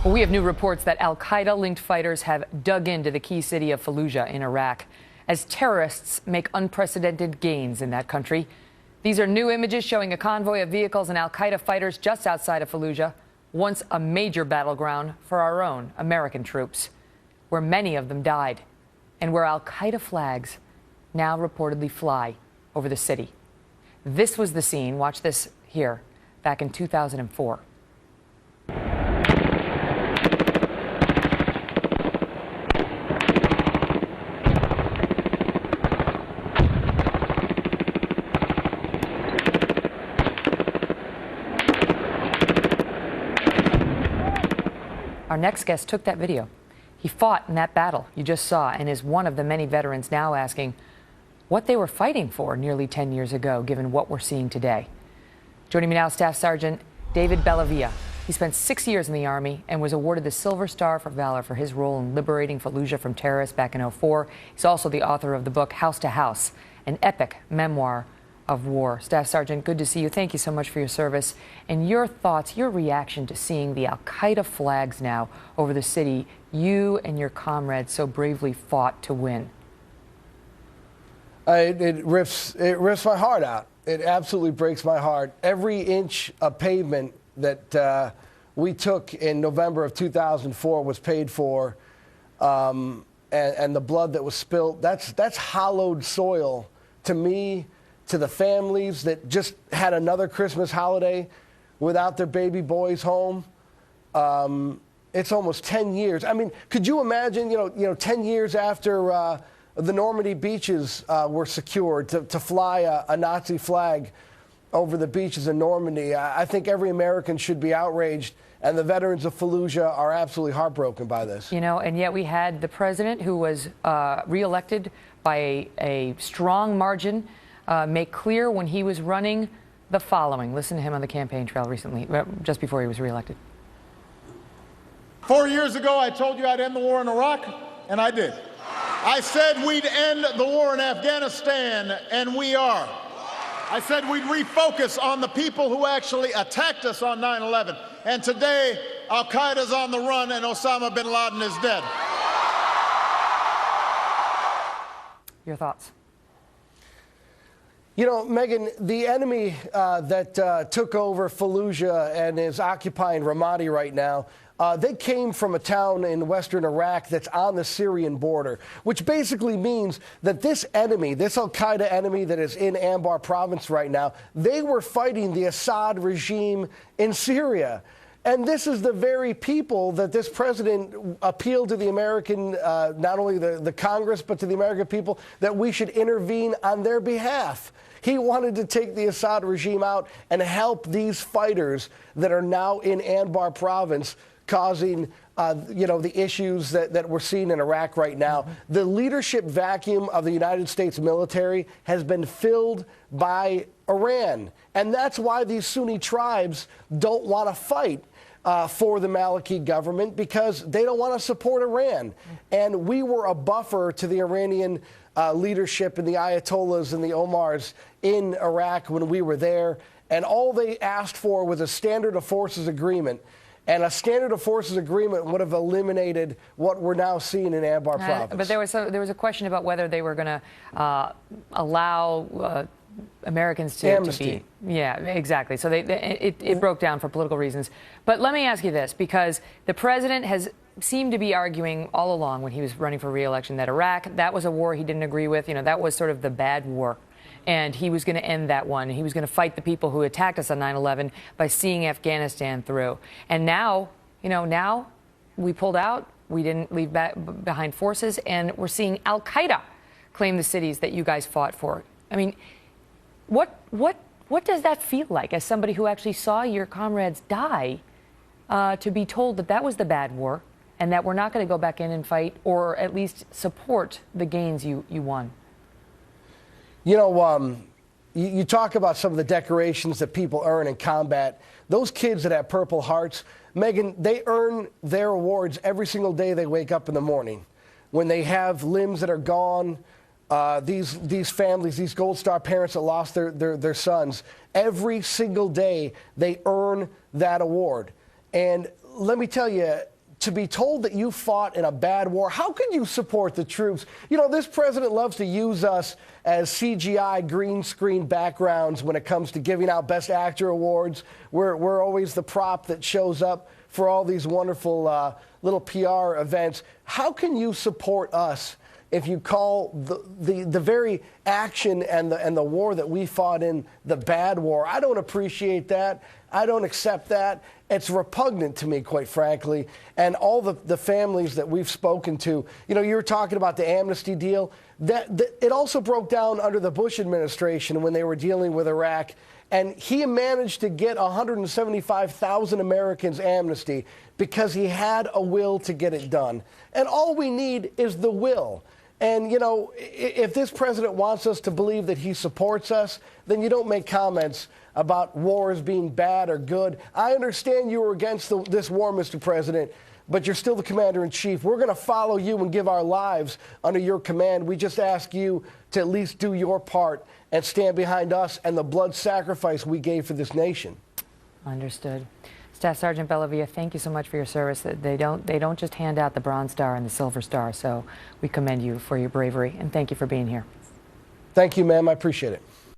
Well, we have new reports that al-Qaeda-linked fighters have dug into the key city of Fallujah in Iraq as terrorists make unprecedented gains in that country. These are new images showing a convoy of vehicles and al-Qaeda fighters just outside of Fallujah, once a major battleground for our own American troops, where many of them died, and where al-Qaeda flags now reportedly fly over the city. This was the scene, watch this here, back in 2004. Our next guest took that video. He fought in that battle you just saw and is one of the many veterans now asking what they were fighting for nearly 10 years ago, given what we're seeing today. Joining me now, Staff Sergeant David Bellavia. He spent 6 years in the Army and was awarded the Silver Star for Valor for his role in liberating Fallujah from terrorists back in '04. He's also the author of the book House to House, an epic memoir of war. Staff Sergeant, good to see you. Thank you so much for your service. And your thoughts, your reaction to seeing the al-Qaeda flags now over the city you and your comrades so bravely fought to win. It rips my heart out. It absolutely breaks my heart. Every inch of pavement that we took in November of 2004 was paid for, and the blood that was spilled, that's hallowed soil to me, to the families that just had another Christmas holiday without their baby boys home. It's almost 10 years. I mean, could you imagine, 10 years after the Normandy beaches were secured to fly a Nazi flag over the beaches in Normandy? I think every American should be outraged, and the veterans of Fallujah are absolutely heartbroken by this. And yet we had the president, who was reelected by a strong margin, make clear when he was running the following. Listen to him on the campaign trail recently, just before he was reelected. 4 years ago, I told you I'd end the war in Iraq, and I did. I said we'd end the war in Afghanistan, and we are. I said we'd refocus on the people who actually attacked us on 9/11. And today, al-Qaeda's on the run, and Osama bin Laden is dead. Your thoughts? Megan, the enemy that took over Fallujah and is occupying Ramadi right now, they came from a town in western Iraq that's on the Syrian border, which basically means that this enemy, this al-Qaeda enemy that is in Anbar province right now, they were fighting the Assad regime in Syria. And this is the very people that this president appealed to the American, not only the Congress, but to the American people, that we should intervene on their behalf. He wanted to take the Assad regime out and help these fighters that are now in Anbar province, causing the issues that we're seeing in Iraq right now. The leadership vacuum of the United States military has been filled by Iran. And that's why these Sunni tribes don't want to fight for the Maliki government, because they don't want to support Iran. And we were a buffer to the Iranian leadership and the Ayatollahs and the Omars in Iraq when we were there. And all they asked for was a standard of forces agreement. And a standard of forces agreement would have eliminated what we're now seeing in Anbar province. But there was a question about whether they were going to allow Americans to be. Yeah, exactly. So it broke down for political reasons. But let me ask you this, because the president has seemed to be arguing all along when he was running for re-election that Iraq, that was a war he didn't agree with. That was sort of the bad war. And he was going to end that one. He was going to fight the people who attacked us on 9/11 by seeing Afghanistan through. And now, now we pulled out. We didn't leave behind forces. And we're seeing al-Qaeda claim the cities that you guys fought for. I mean, what does that feel like as somebody who actually saw your comrades die, to be told that that was the bad war and that we're not going to go back in and fight, or at least support the gains you won? You talk about some of the decorations that people earn in combat. Those kids that have Purple Hearts, Megan, they earn their awards every single day they wake up in the morning. When they have limbs that are gone, these families, these Gold Star parents that lost their sons, every single day they earn that award. And let me tell you, to be told that you fought in a bad war, how can you support the troops? You know, this president loves to use us as CGI green screen backgrounds when it comes to giving out Best Actor awards. We're always the prop that shows up for all these wonderful little PR events. How can you support us if you call the very action and the war that we fought in the bad war? I don't appreciate that. I don't accept that. It's repugnant to me, quite frankly. And all the families that we've spoken to, you know, you were talking about the amnesty deal. That it also broke down under the Bush administration when they were dealing with Iraq. And he managed to get 175,000 Americans amnesty because he had a will to get it done. And all we need is the will. And, you know, if this president wants us to believe that he supports us, then you don't make comments about wars being bad or good. I understand you were against this war, Mr. President, but you're still the commander-in-chief. We're going to follow you and give our lives under your command. We just ask you to at least do your part and stand behind us and the blood sacrifice we gave for this nation. Understood. Staff Sergeant Bellavia, thank you so much for your service. They don't just hand out the Bronze Star and the Silver Star, so we commend you for your bravery, and thank you for being here. Thank you, ma'am. I appreciate it.